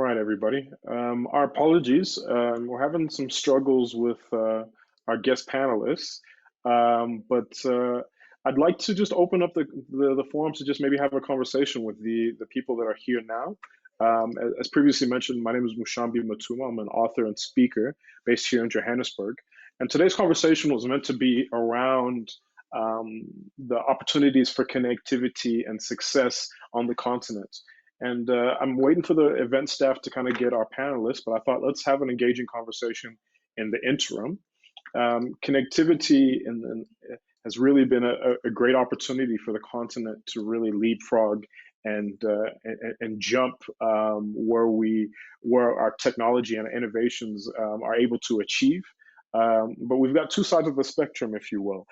right, everybody. Our apologies. We're having some struggles with our guest panelists, but I'd like to just open up the forum to just maybe have a conversation with the people that are here now. As previously mentioned, my name is Mushambi Mutuma. I'm an author and speaker based here in Johannesburg. And today's conversation was meant to be around the opportunities for connectivity and success on the continent. And I'm waiting for the event staff to kind of get our panelists, but I thought let's have an engaging conversation in the interim. Connectivity has really been a great opportunity for the continent to really leapfrog and jump where our technology and innovations are able to achieve. But we've got two sides of the spectrum, if you will.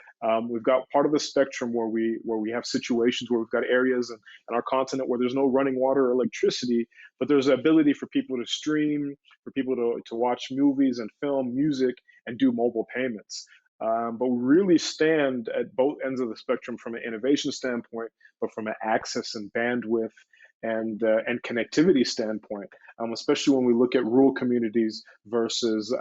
We've got part of the spectrum where we have situations where we've got areas in our continent where there's no running water or electricity, but there's the ability for people to stream, for people to watch movies and film music and do mobile payments. But we really stand at both ends of the spectrum from an innovation standpoint, but from an access and bandwidth and connectivity standpoint, especially when we look at rural communities versus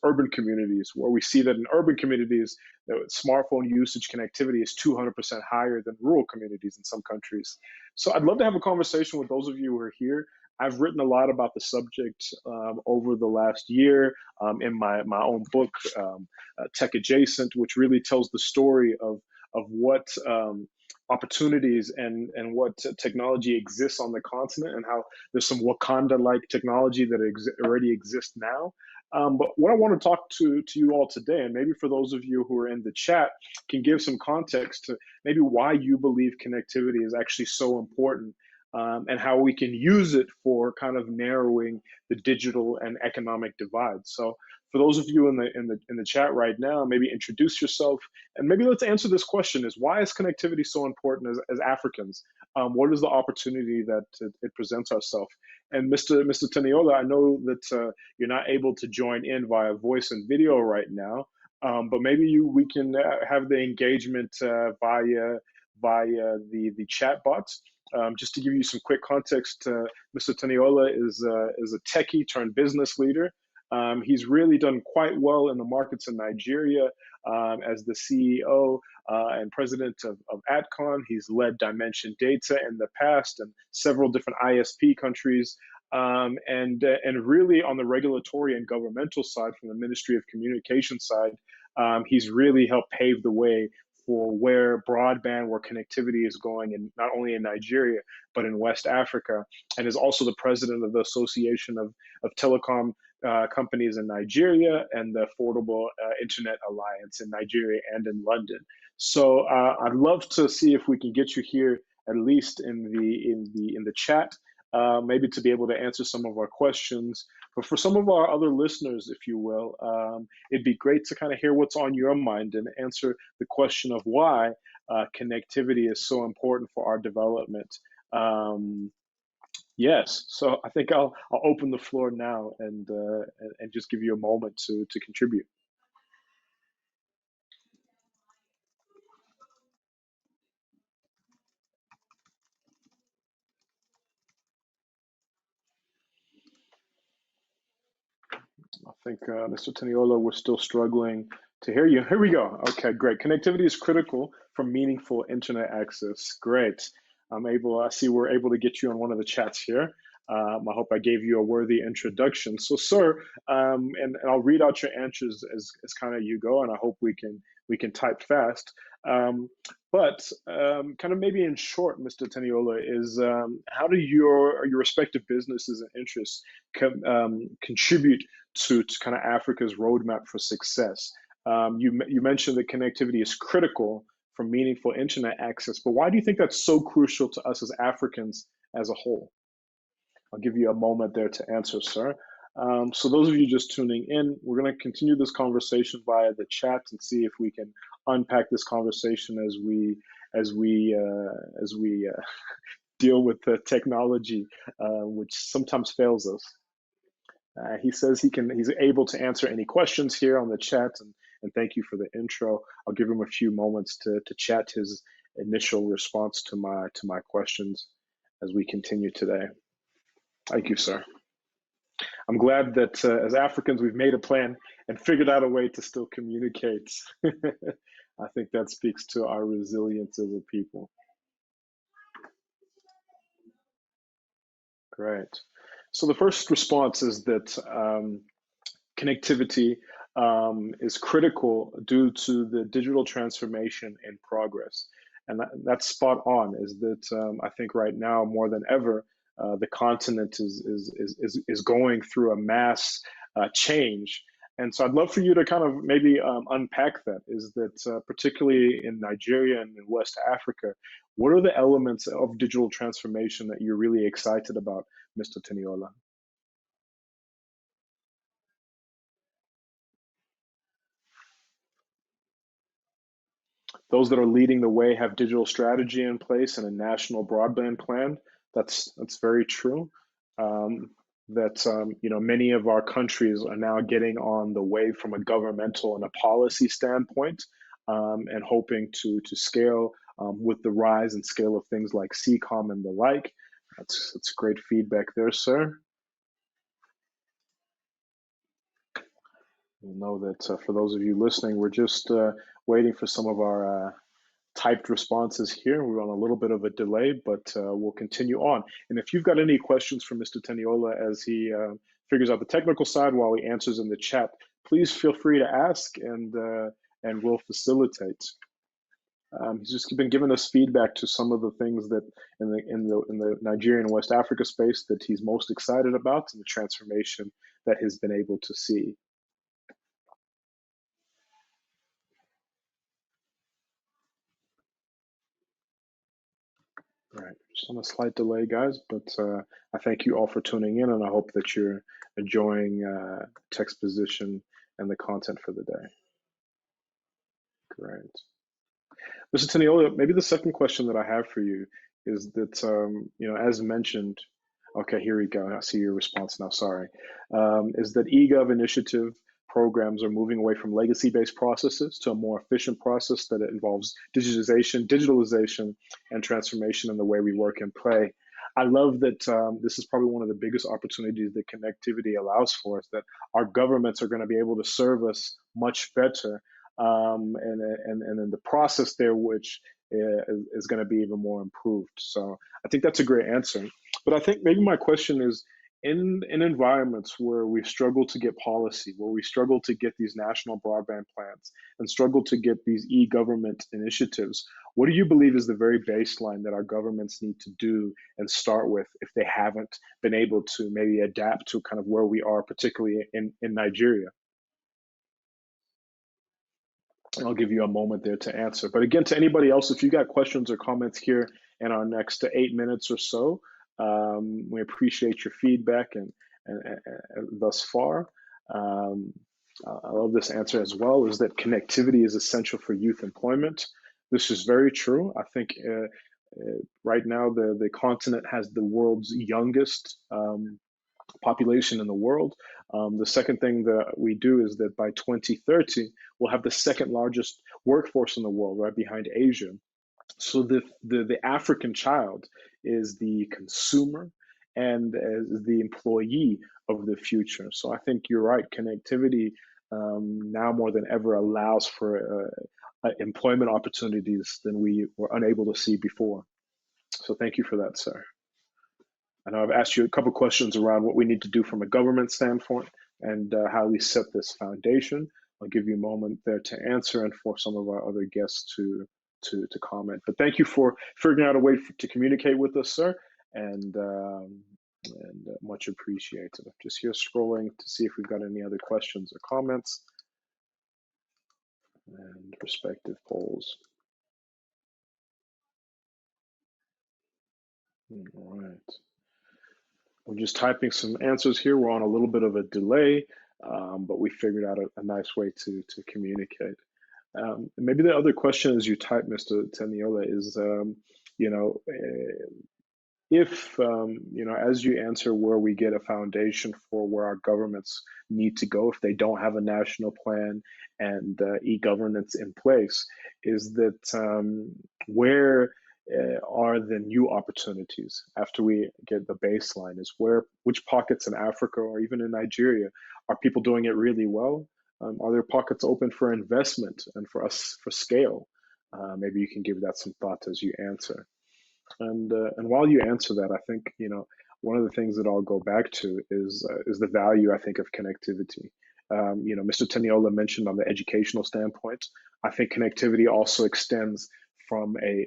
urban communities, where we see that in urban communities, the smartphone usage connectivity is 200% higher than rural communities in some countries. So I'd love to have a conversation with those of you who are here. I've written a lot about the subject over the last year in my own book, Tech Adjacent, which really tells the story of what opportunities and what technology exists on the continent, and how there's some Wakanda-like technology that already exists now. But what I want to talk to you all today, and maybe for those of you who are in the chat, can give some context to maybe why you believe connectivity is actually so important, and how we can use it for kind of narrowing the digital and economic divide. So for those of you in the chat right now, maybe introduce yourself, and maybe let's answer this question: is why is connectivity so important as Africans? What is the opportunity that it presents ourselves? And Mr. Teniola, I know that you're not able to join in via voice and video right now, but maybe we can have the engagement via the chat bots. Just to give you some quick context, Mr. Teniola is a techie turned business leader. He's really done quite well in the markets in Nigeria as the CEO and president of ATCON. He's led Dimension Data in the past and several different ISP countries. And really on the regulatory and governmental side, from the Ministry of Communication side, he's really helped pave the way for where connectivity is going, and not only in Nigeria, but in West Africa, and is also the president of the Association of Telecom companies in Nigeria and the Affordable Internet Alliance in Nigeria and in London. So I'd love to see if we can get you here, at least in the chat, maybe to be able to answer some of our questions. But for some of our other listeners, if you will, it'd be great to kind of hear what's on your mind and answer the question of why connectivity is so important for our development. Yes, so I think I'll open the floor now and just give you a moment to contribute. I think Mr. Teniola, we're still struggling to hear you. Here we go. Okay, great. Connectivity is critical for meaningful internet access. Great. I see we're able to get you on one of the chats here. I hope I gave you a worthy introduction. So, sir, and I'll read out your answers as kind of you go, and I hope we can type fast. But kind of maybe in short, Mr. Teniola, is how do your respective businesses and interests contribute to kind of Africa's roadmap for success? You mentioned that connectivity is critical for meaningful internet access, but why do you think that's so crucial to us as Africans as a whole? I'll give you a moment there to answer, sir. So those of you just tuning in, we're going to continue this conversation via the chat and see if we can unpack this conversation as we deal with the technology, which sometimes fails us. He says he's able to answer any questions here on the chat, and thank you for the intro. I'll give him a few moments to chat his initial response to my questions as we continue today. Thank you, sir. I'm glad that as Africans, we've made a plan and figured out a way to still communicate. I think that speaks to our resilience as a people. Great. So the first response is that connectivity is critical due to the digital transformation in progress. And that's spot on, is that I think right now more than ever, the continent is going through a mass change. And so I'd love for you to kind of maybe unpack that, is that particularly in Nigeria and in West Africa, what are the elements of digital transformation that you're really excited about, Mr. Teniola? Those that are leading the way have digital strategy in place and a national broadband plan. That's very true. That many of our countries are now getting on the wave from a governmental and a policy standpoint, and hoping to scale with the rise and scale of things like CCOM and the like. That's great feedback there, sir. You'll know that for those of you listening, we're just waiting for some of our typed responses here. We're on a little bit of a delay, but we'll continue on. And if you've got any questions for Mr. Teniola as he figures out the technical side while he answers in the chat, please feel free to ask, and we'll facilitate. He's just been giving us feedback to some of the things that in the Nigerian and West Africa space that he's most excited about, and the transformation that he's been able to see. All right, just on a slight delay, guys, but I thank you all for tuning in, and I hope that you're enjoying Textposition and the content for the day. Great. Mr. Teniola, maybe the second question that I have for you is that, as mentioned, okay, here we go. I see your response now, sorry. Is that eGov initiative programs are moving away from legacy-based processes to a more efficient process that involves digitalization, and transformation in the way we work and play. I love that this is probably one of the biggest opportunities that connectivity allows for us, that our governments are going to be able to serve us much better, and then the process there, which is going to be even more improved. So I think that's a great answer. But I think maybe my question is, in environments where we struggle to get policy, where we struggle to get these national broadband plans and struggle to get these e-government initiatives, what do you believe is the very baseline that our governments need to do and start with if they haven't been able to maybe adapt to kind of where we are, particularly in Nigeria? I'll give you a moment there to answer. But again, to anybody else, if you got questions or comments here in our next 8 minutes or so, we appreciate your feedback and thus far. I love this answer as well, is that connectivity is essential for youth employment. This is very true. I think right now the continent has the world's youngest population in the world. The second thing that we do is that by 2030, we'll have the second largest workforce in the world, right behind Asia. So the African child is the consumer and is the employee of the future. So I think you're right. Connectivity now more than ever allows for employment opportunities than we were unable to see before. So thank you for that, sir. I know I've asked you a couple questions around what we need to do from a government standpoint and how we set this foundation. I'll give you a moment there to answer and for some of our other guests to comment. But thank you for figuring out a way to communicate with us, sir, and much appreciated. I'm just here scrolling to see if we've got any other questions or comments and respective polls. All right. We're just typing some answers here. We're on a little bit of a delay, but we figured out a nice way to communicate. Maybe the other question as you type, Mr. Teniola, is, if, as you answer where we get a foundation for where our governments need to go, if they don't have a national plan and e-governance in place, is that where are the new opportunities after we get the baseline? Is which pockets in Africa or even in Nigeria are people doing it really well? Are there pockets open for investment and for us for scale? Maybe you can give that some thought as you answer. And while you answer that, I think one of the things that I'll go back to is the value, I think, of connectivity. Mr. Teniola mentioned on the educational standpoint. I think connectivity also extends from a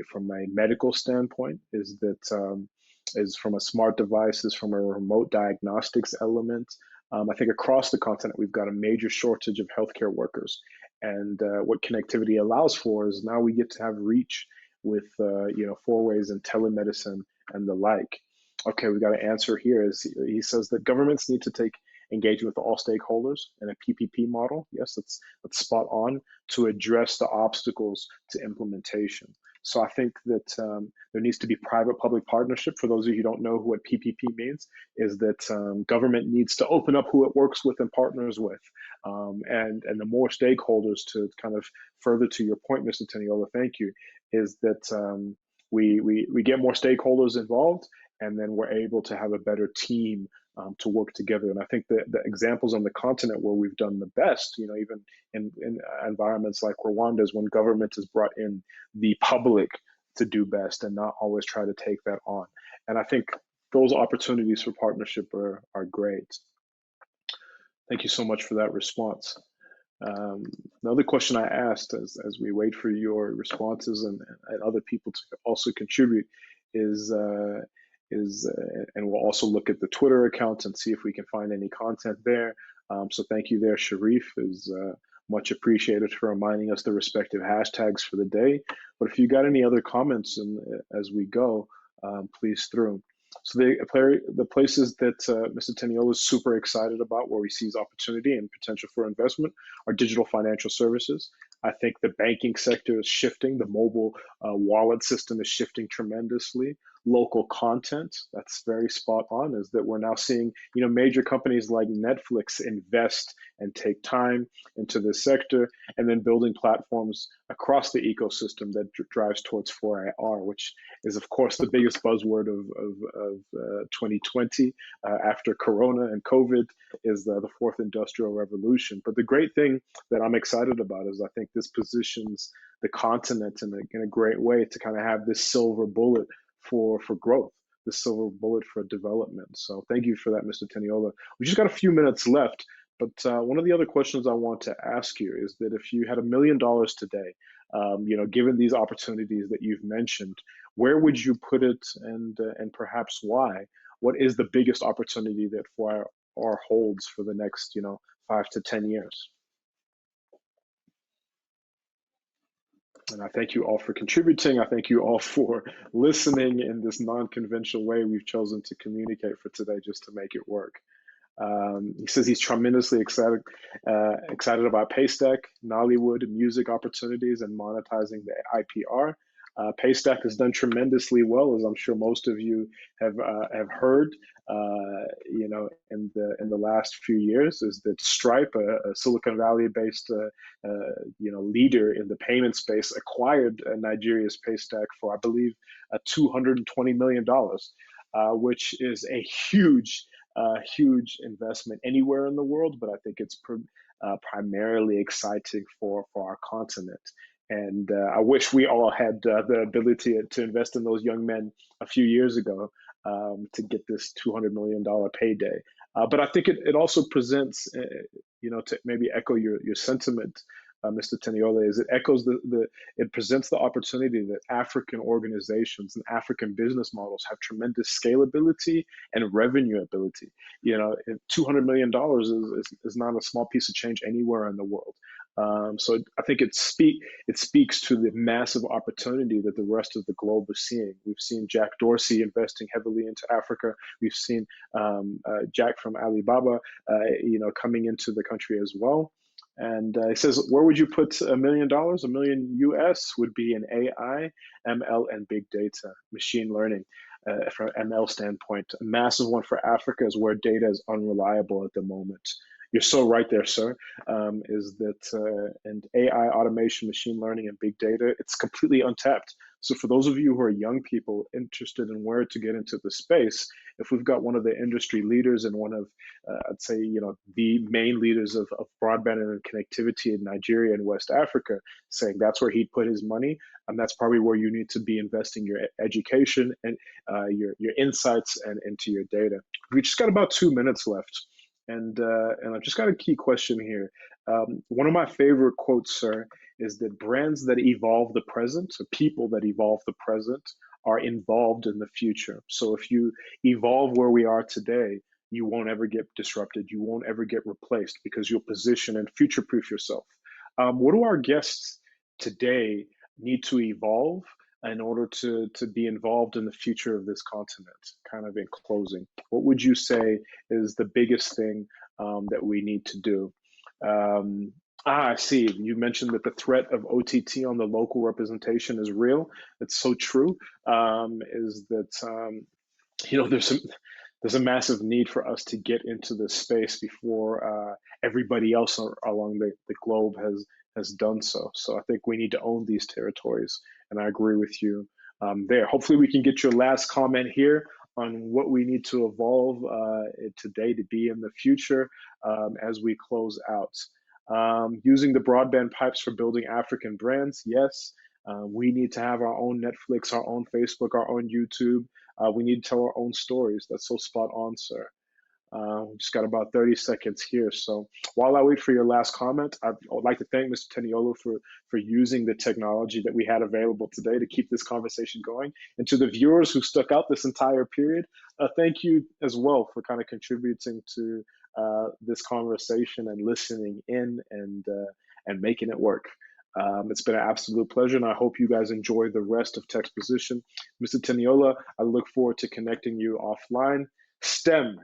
medical standpoint. Is from a smart devices, from a remote diagnostics element. I think across the continent we've got a major shortage of healthcare workers, and what connectivity allows for is now we get to have reach with four-ways and telemedicine and the like. Okay, we got an answer here. Is he says that governments need to take engagement with all stakeholders in a PPP model. Yes, that's spot on to address the obstacles to implementation. So I think that there needs to be private-public partnership. For those of you who don't know what PPP means, is that government needs to open up who it works with and partners with, and the more stakeholders, to kind of further to your point, Mr. Teniola, thank you, is that we get more stakeholders involved, and then we're able to have a better team to work together. And I think the examples on the continent where we've done the best, even in environments like Rwanda, is when government has brought in the public to do best and not always try to take that on. And I think those opportunities for partnership are great. Thank you so much for that response. Another question I asked as we wait for your responses and other people to also contribute is and we'll also look at the Twitter account and see if we can find any content there. So thank you there, Sharif, is much appreciated for reminding us the respective hashtags for the day. But if you got any other comments as we go, please through. So the places that Mr. Teniola is super excited about, where he sees opportunity and potential for investment, are digital financial services. I think the banking sector is shifting. The mobile wallet system is shifting tremendously. Local content, that's very spot on, is that we're now seeing major companies like Netflix invest and take time into this sector, and then building platforms across the ecosystem that drives towards 4AR, which is of course the biggest buzzword of 2020 after Corona and COVID, is the fourth industrial revolution. But the great thing that I'm excited about is I think this positions the continent in a great way to kind of have this silver bullet for growth, the silver bullet for development. So thank you for that, Mr. Teniola. We just got a few minutes left, but one of the other questions I want to ask you is that if you had $1 million today, given these opportunities that you've mentioned, where would you put it, and perhaps why? What is the biggest opportunity that 4R holds for the next 5 to 10 years? And I thank you all for contributing. I thank you all for listening in this non-conventional way we've chosen to communicate for today, just to make it work. He says he's tremendously excited about Paystack, Nollywood, music opportunities, and monetizing the IPR. Paystack has done tremendously well, as I'm sure most of you have heard. In the last few years, is that Stripe, a Silicon Valley-based leader in the payment space, acquired Nigeria's Paystack for, I believe, $220 million, which is a huge investment anywhere in the world. But I think it's primarily exciting for our continent. And I wish we all had the ability to invest in those young men a few years ago to get this $200 million payday. But I think it also presents, to maybe echo your sentiment, Mr. Teniola, is it echoes it presents the opportunity that African organizations and African business models have tremendous scalability and revenue ability. $200 million is not a small piece of change anywhere in the world. So I think it speaks to the massive opportunity that the rest of the globe is seeing. We've seen Jack Dorsey investing heavily into Africa. We've seen Jack from Alibaba, coming into the country as well. And he says, where would you put $1 million? $1 million US would be in AI, ML, and big data, machine learning. From an ML standpoint, a massive one for Africa is where data is unreliable at the moment. You're so right there, sir. Is that and AI, automation, machine learning, and big data? It's completely untapped. So for those of you who are young people interested in where to get into the space, if we've got one of the industry leaders and one of, I'd say, the main leaders of broadband and connectivity in Nigeria and West Africa, saying that's where he'd put his money, and that's probably where you need to be investing your education and your insights and into your data. We just got about 2 minutes left. And I've just got a key question here. One of my favorite quotes, sir, is that brands that evolve the present, so people that evolve the present, are involved in the future. So if you evolve where we are today, you won't ever get disrupted. You won't ever get replaced because you'll position and future proof yourself. What do our guests today need to evolve in order to be involved in the future of this continent? Kind of in closing, what would you say is the biggest thing that we need to do? I see. You mentioned that the threat of OTT on the local representation is real. It's so true. Is that there's a massive need for us to get into this space before everybody else along the globe has done so. So I think we need to own these territories, and I agree with you there. Hopefully, we can get your last comment here on what we need to evolve today to be in the future as we close out. Using the broadband pipes for building African brands, yes. We need to have our own Netflix, our own Facebook, our own YouTube. We need to tell our own stories. That's so spot on, sir. We've just got about 30 seconds here. So while I wait for your last comment, I would like to thank Mr. Teniolo for using the technology that we had available today to keep this conversation going. And to the viewers who stuck out this entire period, thank you as well for kind of contributing to this conversation and listening in and making it work. It's been an absolute pleasure, and I hope you guys enjoy the rest of Texposition. Mr. Teniola, I look forward to connecting you offline. STEM,